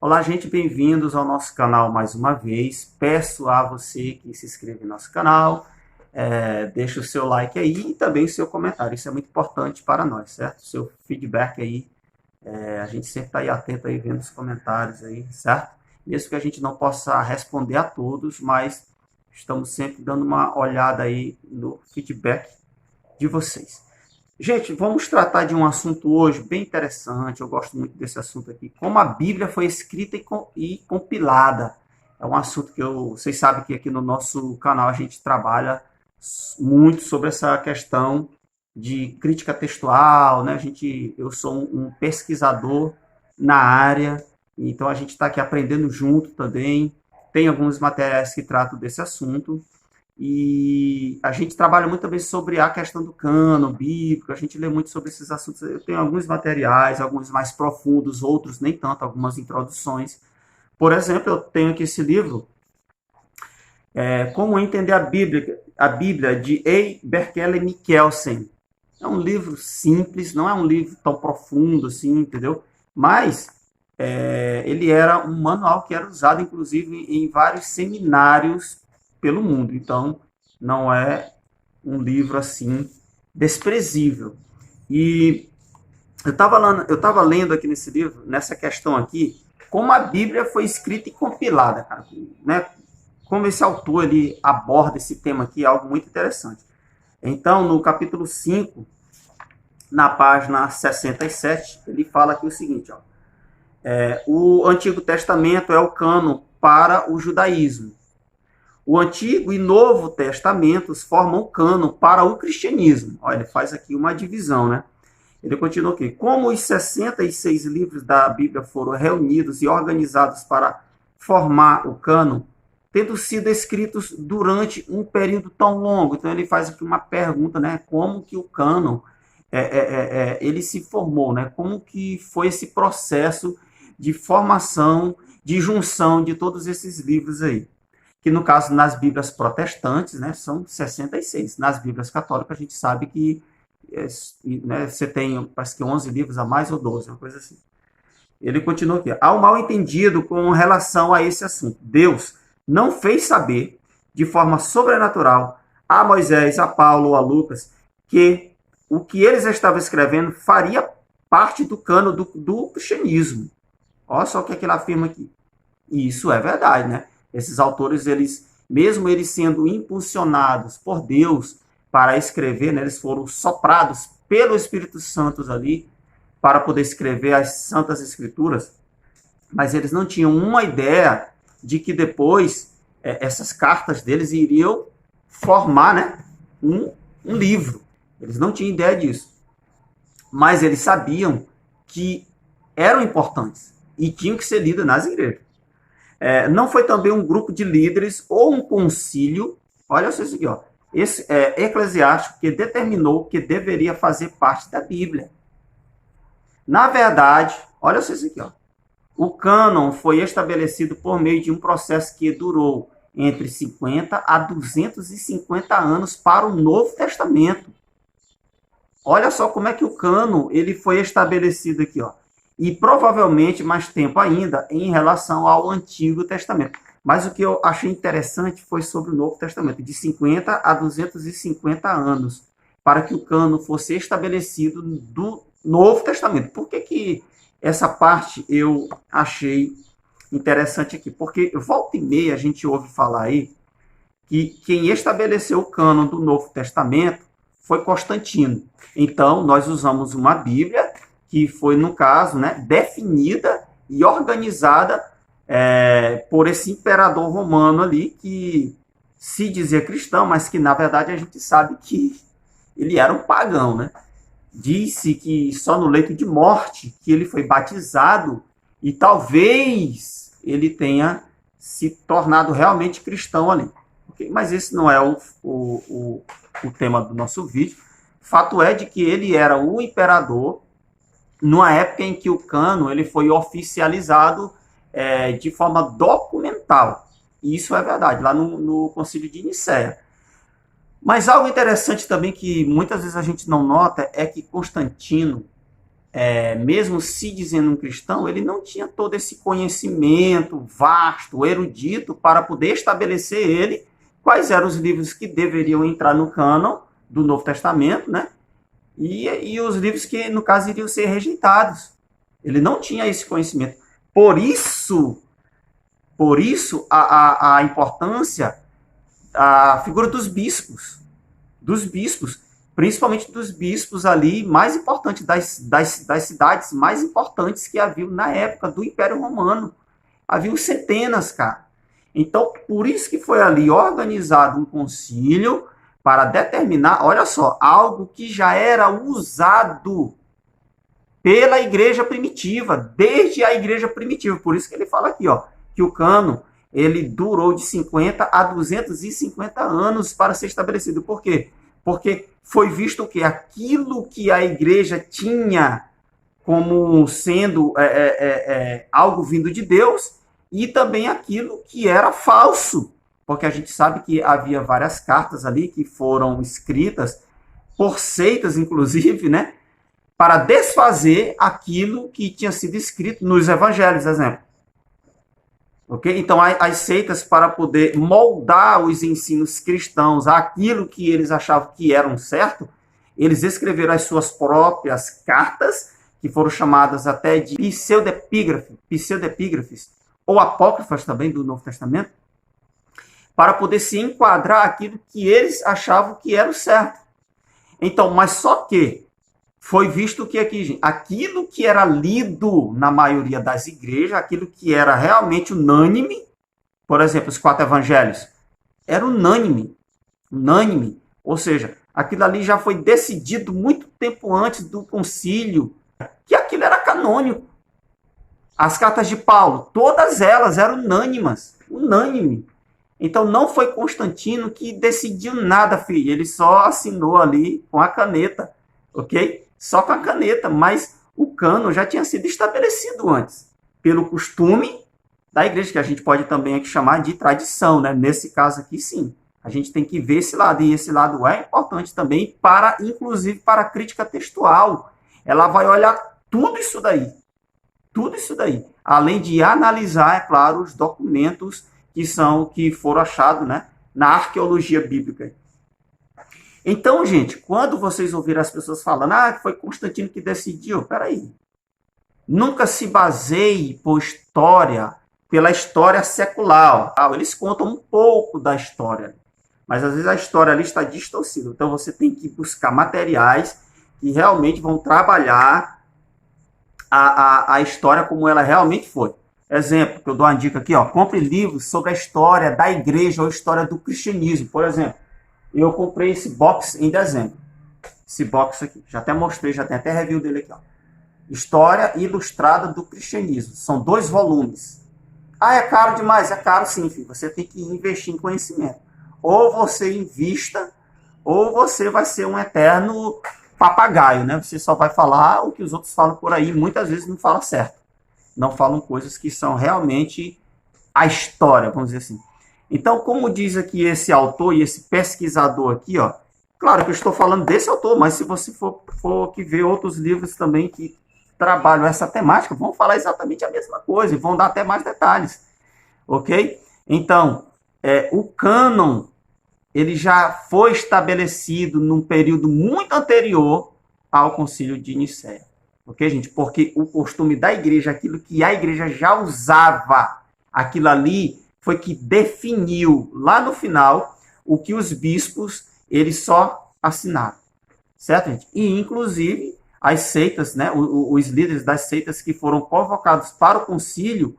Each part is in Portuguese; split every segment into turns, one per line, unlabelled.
Olá, gente, bem-vindos ao nosso canal mais uma vez. Peço a você que se inscreva em nosso canal, deixe o seu like aí e também o seu comentário. Isso é muito importante para nós, certo? Seu feedback aí, a gente sempre está aí atento aí vendo os comentários aí, certo? Mesmo que a gente não possa responder a todos, mas estamos sempre dando uma olhada aí no feedback de vocês. Gente, vamos tratar de um assunto hoje bem interessante. Eu gosto muito desse assunto aqui. Como a Bíblia foi escrita e compilada. É um assunto que vocês sabem que aqui no nosso canal a gente trabalha muito sobre essa questão de crítica textual, né? Eu sou um pesquisador na área, então a gente está aqui aprendendo junto também. Tem alguns materiais que tratam desse assunto. E a gente trabalha muito também sobre a questão do cânon bíblico, a gente lê muito sobre esses assuntos. Eu tenho alguns materiais, alguns mais profundos, outros nem tanto, algumas introduções. Por exemplo, eu tenho aqui esse livro, Como Entender a Bíblia de A. Berkeley Mikkelsen. É um livro simples, não é um livro tão profundo assim, entendeu? Mas ele era um manual que era usado, inclusive, em vários seminários pelo mundo. Então, não é um livro assim desprezível. E eu estava lendo aqui nesse livro, nessa questão aqui, como a Bíblia foi escrita e compilada, cara, né? Como esse autor ele aborda esse tema aqui, é algo muito interessante. Então, no capítulo 5, na página 67, ele fala aqui o seguinte, ó, o Antigo Testamento é o cânon para o judaísmo. O Antigo e Novo Testamentos formam o cânon para o cristianismo. Olha, ele faz aqui uma divisão, né? Ele continua aqui. Como os 66 livros da Bíblia foram reunidos e organizados para formar o cânon, tendo sido escritos durante um período tão longo. Então ele faz aqui uma pergunta, né? Como que o cânon ele se formou, né? Como que foi esse processo de formação, de junção de todos esses livros aí? Que no caso, nas Bíblias protestantes, né, são 66. Nas Bíblias católicas, a gente sabe que né, você tem, parece que 11 livros a mais ou 12, uma coisa assim. Ele continua aqui. Há um mal entendido com relação a esse assunto. Deus não fez saber, de forma sobrenatural, a Moisés, a Paulo ou a Lucas, que o que eles estavam escrevendo faria parte do cano do cristianismo. Olha só o que ele afirma aqui. E isso é verdade, né? Esses autores, mesmo eles sendo impulsionados por Deus para escrever, né, eles foram soprados pelo Espírito Santo ali para poder escrever as Santas Escrituras, mas eles não tinham uma ideia de que depois essas cartas deles iriam formar, né, um livro. Eles não tinham ideia disso. Mas eles sabiam que eram importantes e tinham que ser lidos nas igrejas. Não foi também um grupo de líderes ou um concílio, olha só isso aqui, ó, eclesiástico que determinou que deveria fazer parte da Bíblia. Na verdade, olha só isso aqui, ó, o cânon foi estabelecido por meio de um processo que durou entre 50 a 250 anos para o Novo Testamento. Olha só como é que o cânon ele foi estabelecido aqui, ó. E provavelmente mais tempo ainda em relação ao Antigo Testamento. Mas o que eu achei interessante foi sobre o Novo Testamento, de 50 a 250 anos, para que o cânon fosse estabelecido do Novo Testamento. Por que essa parte eu achei interessante aqui? Porque volta e meia a gente ouve falar aí que quem estabeleceu o cânon do Novo Testamento foi Constantino. Então, nós usamos uma Bíblia que foi, no caso, né, definida e organizada por esse imperador romano ali, que se dizia cristão, mas que, na verdade, a gente sabe que ele era um pagão, né? Disse que só no leito de morte que ele foi batizado e talvez ele tenha se tornado realmente cristão ali. Okay? Mas esse não é o tema do nosso vídeo. Fato é de que ele era o imperador numa época em que o cânon ele foi oficializado de forma documental. E isso é verdade, lá no Concílio de Nicéia. Mas algo interessante também que muitas vezes a gente não nota é que Constantino mesmo se dizendo um cristão, ele não tinha todo esse conhecimento vasto, erudito, para poder estabelecer ele quais eram os livros que deveriam entrar no cânon do Novo Testamento, né? E os livros que, no caso, iriam ser rejeitados. Ele não tinha esse conhecimento. Por isso a importância, a figura dos bispos, principalmente dos bispos ali mais importantes, das cidades mais importantes que haviam na época do Império Romano. Haviam centenas, cara. Então, por isso que foi ali organizado um concílio para determinar, olha só, algo que já era usado pela igreja primitiva, desde a igreja primitiva. Por isso que ele fala aqui, ó, que o cânon, ele durou de 50 a 250 anos para ser estabelecido. Por quê? Porque foi visto que aquilo que a igreja tinha como sendo algo vindo de Deus e também aquilo que era falso. Porque a gente sabe que havia várias cartas ali que foram escritas por seitas, inclusive, né? Para desfazer aquilo que tinha sido escrito nos evangelhos, exemplo. Okay? Então, as seitas, para poder moldar os ensinos cristãos àquilo que eles achavam que eram certo, eles escreveram as suas próprias cartas, que foram chamadas até de pseudepígrafes, ou apócrifas também do Novo Testamento, para poder se enquadrar aquilo que eles achavam que era o certo. Então, mas só que foi visto que aqui, gente, aquilo que era lido na maioria das igrejas, aquilo que era realmente unânime, por exemplo, os 4 evangelhos, era unânime, ou seja, aquilo ali já foi decidido muito tempo antes do concílio, que aquilo era canônico. As cartas de Paulo, todas elas eram unânime. Então não foi Constantino que decidiu nada, filho, ele só assinou ali com a caneta, ok? Só com a caneta, mas o cânon já tinha sido estabelecido antes, pelo costume da igreja, que a gente pode também aqui chamar de tradição, né? Nesse caso aqui, sim. A gente tem que ver esse lado, e esse lado é importante também, inclusive para a crítica textual. Ela vai olhar tudo isso daí, além de analisar, é claro, os documentos que foram achados, né, na arqueologia bíblica. Então, gente, quando vocês ouviram as pessoas falando, foi Constantino que decidiu, peraí. Nunca se baseie pela história secular. Eles contam um pouco da história, mas às vezes a história ali está distorcida. Então você tem que buscar materiais que realmente vão trabalhar a história como ela realmente foi. Exemplo, que eu dou uma dica aqui, ó, compre livros sobre a história da igreja ou a história do cristianismo. Por exemplo, eu comprei esse box em dezembro. Esse box aqui. Já até mostrei, já tem até review dele aqui, ó. História Ilustrada do Cristianismo. São 2 volumes. É caro demais? É caro sim, filho. Você tem que investir em conhecimento. Ou você invista, ou você vai ser um eterno papagaio, né? Você só vai falar o que os outros falam por aí. Muitas vezes não fala certo. Não falam coisas que são realmente a história, vamos dizer assim. Então, como diz aqui esse autor e esse pesquisador aqui, ó, claro que eu estou falando desse autor, mas se você for que ver outros livros também que trabalham essa temática, vão falar exatamente a mesma coisa e vão dar até mais detalhes, ok? Então, o cânon, ele já foi estabelecido num período muito anterior ao Concílio de Nicéia, ok, gente? Porque o costume da igreja, aquilo que a igreja já usava, aquilo ali foi que definiu lá no final o que os bispos eles só assinaram, certo, gente? E inclusive as seitas, né, os líderes das seitas que foram convocados para o concílio,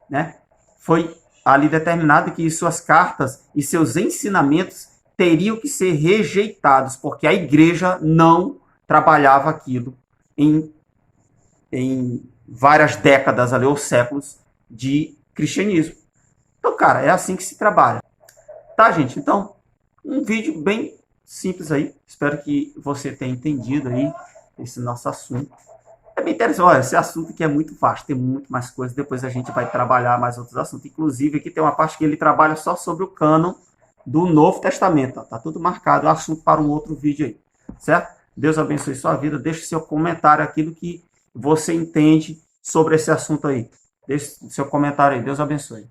né, foi ali determinado que suas cartas e seus ensinamentos teriam que ser rejeitados, porque a igreja não trabalhava aquilo em várias décadas ali, ou séculos de cristianismo. Então, cara, é assim que se trabalha. Tá, gente? Então, um vídeo bem simples aí. Espero que você tenha entendido aí esse nosso assunto. É bem interessante. Olha, esse assunto aqui é muito vasto, tem muito mais coisas. Depois a gente vai trabalhar mais outros assuntos. Inclusive, aqui tem uma parte que ele trabalha só sobre o cânon do Novo Testamento. Ó. Tá tudo marcado, o assunto para um outro vídeo aí. Certo? Deus abençoe sua vida. Deixe seu comentário, aquilo que você entende sobre esse assunto aí? Deixe seu comentário aí. Deus abençoe.